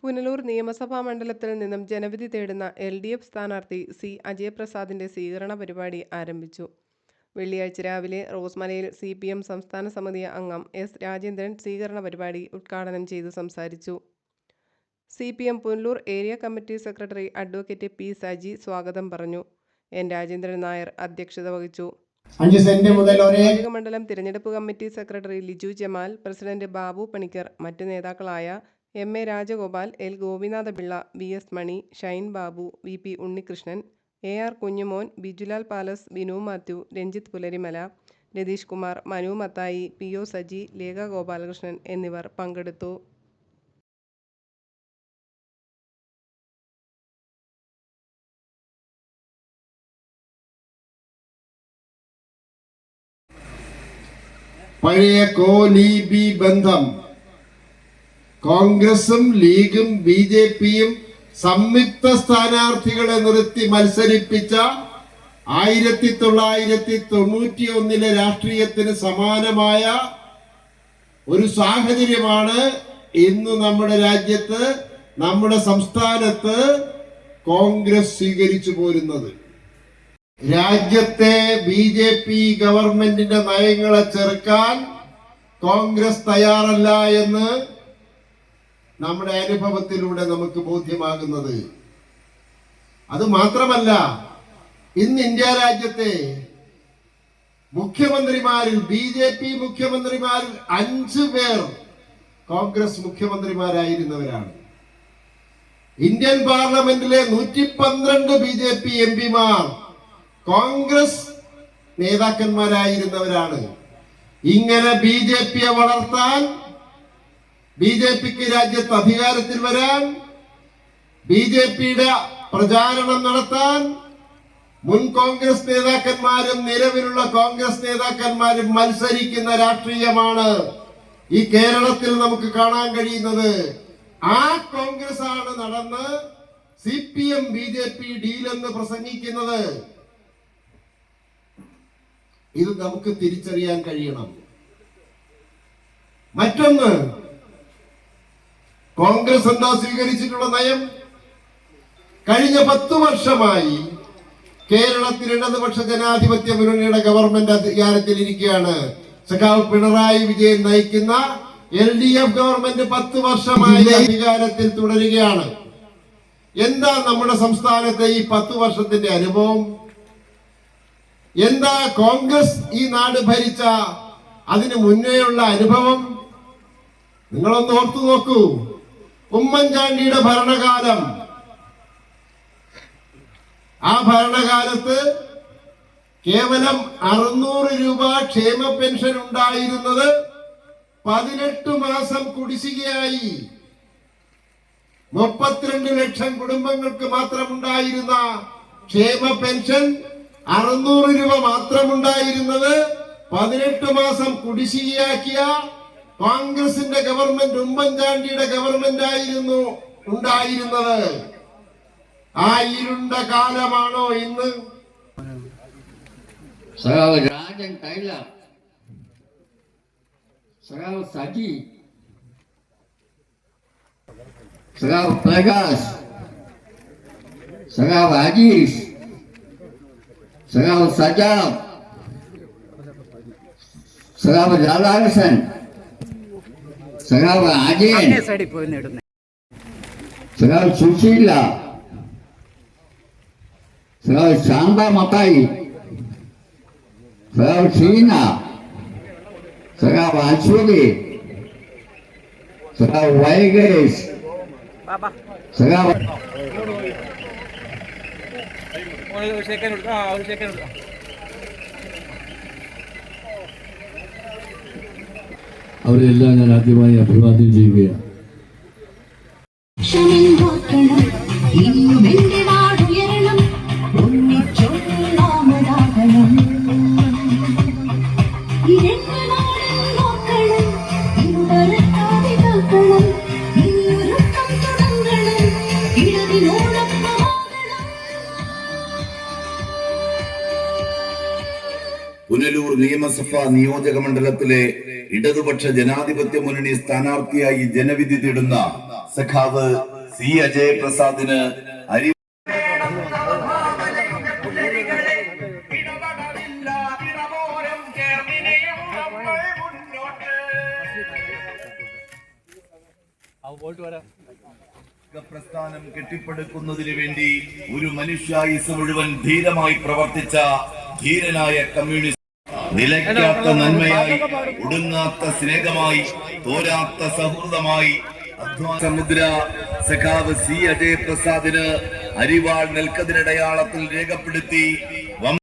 പുനലൂർ നിയമസഭാ മണ്ഡലത്തിൽ നിന്നും ജനവിധി തേടുന്ന LDF സ്ഥാനാർത്ഥി സി അജയപ്രസാദിന്റെ സ്വീകരണ പരിപാടി ആരംഭിച്ചു. വെള്ളിയാഴ്ച രാവിലെ റോസ്മലയിൽ CPM സംസ്ഥാന സമിതി അംഗം S രാജേന്ദ്രൻ സ്വീകരണ പരിപാടി ഉദ്ഘാടനം ചെയ്തു സംസാരിച്ചു. CPM Punalur area committee secretary advocate P Saji സ്വാഗതം പറഞ്ഞു. N രാജേന്ദ്രൻ നായർ അധ്യക്ഷത വഹിച്ചു. മണ്ഡലം തിരഞ്ഞെടുപ്പ് committee secretary Liju Jamal, president Babu Panicker, മറ്റ് നേതാക്കളായ MA Rajagopal, L Gopinathapillai, VS Mani, Shine Babu, VP Unnikrishnan, AR Kunjumon, Bijulal Palace, Binu Mathew, Ranjith Pularimala, Ratheesh Kumar, Manu Mathai, PO Saji, Lekha Gopalakrishnan എന്നിവർ പങ്കെടുത്തു. പഴയ കോലീബി ബന്ധം കോൺഗ്രസും ലീഗും BJPയും സംയുക്ത സ്ഥാനാർത്ഥികളെ നിർത്തി മത്സരിപ്പിച്ച 1991 രാഷ്ട്രീയത്തിന് സമാനമായ ഒരു സാഹചര്യമാണ് ഇന്ന് നമ്മുടെ രാജ്യത്ത്, നമ്മുടെ സംസ്ഥാനത്ത് കോൺഗ്രസ് സ്വീകരിച്ചു പോരുന്നത്. രാജ്യത്തെ BJP ഗവൺമെന്റിന്റെ നയങ്ങളെ ചെറുക്കാൻ കോൺഗ്രസ് തയ്യാറല്ല എന്ന് നമ്മുടെ അനുഭവത്തിലൂടെ നമുക്ക് ബോധ്യമാകുന്നത്. അത് മാത്രമല്ല, ഇന്ന് ഇന്ത്യ രാജ്യത്തെ മുഖ്യമന്ത്രിമാരിൽ BJP മുഖ്യമന്ത്രിമാരിൽ 5 പേർ കോൺഗ്രസ് മുഖ്യമന്ത്രിമാരായിരുന്നവരാണ്. ഇന്ത്യൻ പാർലമെന്റിലെ 112 BJP MPമാർ കോൺഗ്രസ് നേതാക്കന്മാരായിരുന്നവരാണ്. ഇങ്ങനെ BJPയെ വളർത്താൻ, BJPക്ക് രാജ്യത്ത് അധികാരത്തിൽ വരാൻ, BJPയുടെ പ്രചാരണം നടത്താൻ മുൻ കോൺഗ്രസ് നേതാക്കന്മാരും നിലവിലുള്ള കോൺഗ്രസ് നേതാക്കന്മാരും മത്സരിക്കുന്ന രാഷ്ട്രീയമാണ് ഈ കേരളത്തിൽ നമുക്ക് കാണാൻ കഴിയുന്നത്. ആ കോൺഗ്രസ് ആണ് നടന്ന് CPM BJP ഡീലെന്ന് പ്രസംഗിക്കുന്നത്. ഇത് നമുക്ക് തിരിച്ചറിയാൻ കഴിയണം. മറ്റൊന്ന്, കോൺഗ്രസ് എന്താ സ്വീകരിച്ചിട്ടുള്ള നയം? കഴിഞ്ഞ 10 വർഷമായി കേരളത്തിൽ ഇടതുപക്ഷ ജനാധിപത്യ മുന്നണിയുടെ ഗവൺമെന്റ് അധികാരത്തിലിരിക്കുകയാണ്. സഖാവ് പിണറായി വിജയൻ നയിക്കുന്ന LDF ഗവൺമെന്റ് 10 വർഷമായി അധികാരത്തിൽ തുടരുകയാണ്. എന്താ നമ്മുടെ സംസ്ഥാനത്തെ ഈ 10 വർഷത്തിന്റെ അനുഭവം? എന്താ കോൺഗ്രസ് ഈ നാട് ഭരിച്ച അതിന് മുന്നേയുള്ള അനുഭവം? നിങ്ങളൊന്ന് ഓർത്തു നോക്കൂ. ഉമ്മൻചാണ്ടിയുടെ ഭരണകാലം, ആ ഭരണകാലത്ത് കേവലം 600 രൂപ ക്ഷേമ പെൻഷൻ ഉണ്ടായിരുന്നത് 18 മാസം കുടിശ്ശികയായി. 32 ലക്ഷം കുടുംബങ്ങൾക്ക് മാത്രമുണ്ടായിരുന്ന ക്ഷേമ പെൻഷൻ 600 രൂപ മാത്രമുണ്ടായിരുന്നത് 18 മാസം കുടിശ്ശികയാക്കിയ കോൺഗ്രസിന്റെ ഗവൺമെന്റ്, ഉമ്മൻചാണ്ടിയുടെ ഗവൺമെന്റ് ആയിരുന്നു ഉണ്ടായിരുന്നത്. ആ ഇരുണ്ട കാലമാണോ ഇന്ന്? സഖാവ് രാജൻ ടൈലർ, സഖാവ് സജി, സഖാവ് പ്രകാശ്, സഖാവ് അജീഷ്, സഖാവ് സജാബ്, സഖാവ് രാധാകൃഷ്ണൻ, സഖാവ് അജയൻ, സഖാവ് സുശീല, സഖാവ് ശാന്ത മത്തായി, സഖാവ് ഷീന, സഖാവ് അശ്വതി, സഖാവ് വൈകേഷ്, സഖാവ് അവരെല്ലാം ഞാൻ ആദ്യമായി അഭിവാദ്യം ചെയ്യുകയാണ്. പുനലൂർ നിയമസഭാ നിയോജക മണ്ഡലത്തിലെ ഇടതുപക്ഷ ജനാധിപത്യ മുന്നണി സ്ഥാനാർത്ഥിയായി ജനവിധി തേടുന്ന സഖാവ് സി അജയപ്രസാദിന് അരി പ്രസ്ഥാനം കെട്ടിപ്പടുക്കുന്നതിന് വേണ്ടി ഒരു മനുഷ്യായുസ് മുഴുവൻ ധീരമായി പ്രവർത്തിച്ച ധീരനായ കമ്മ്യൂണിസ്റ്റ്, നിലയ്ക്കാത്ത നന്മയായി, ഒടുങ്ങാത്ത സ്നേഹമായി, തോരാത്ത സൗഹൃദമായി സമുദ്ര സഖാവ് സി അജയപ്രസാദിന് അരിവാൾ നെൽക്കതിരടയാളത്തിൽ രേഖപ്പെടുത്തി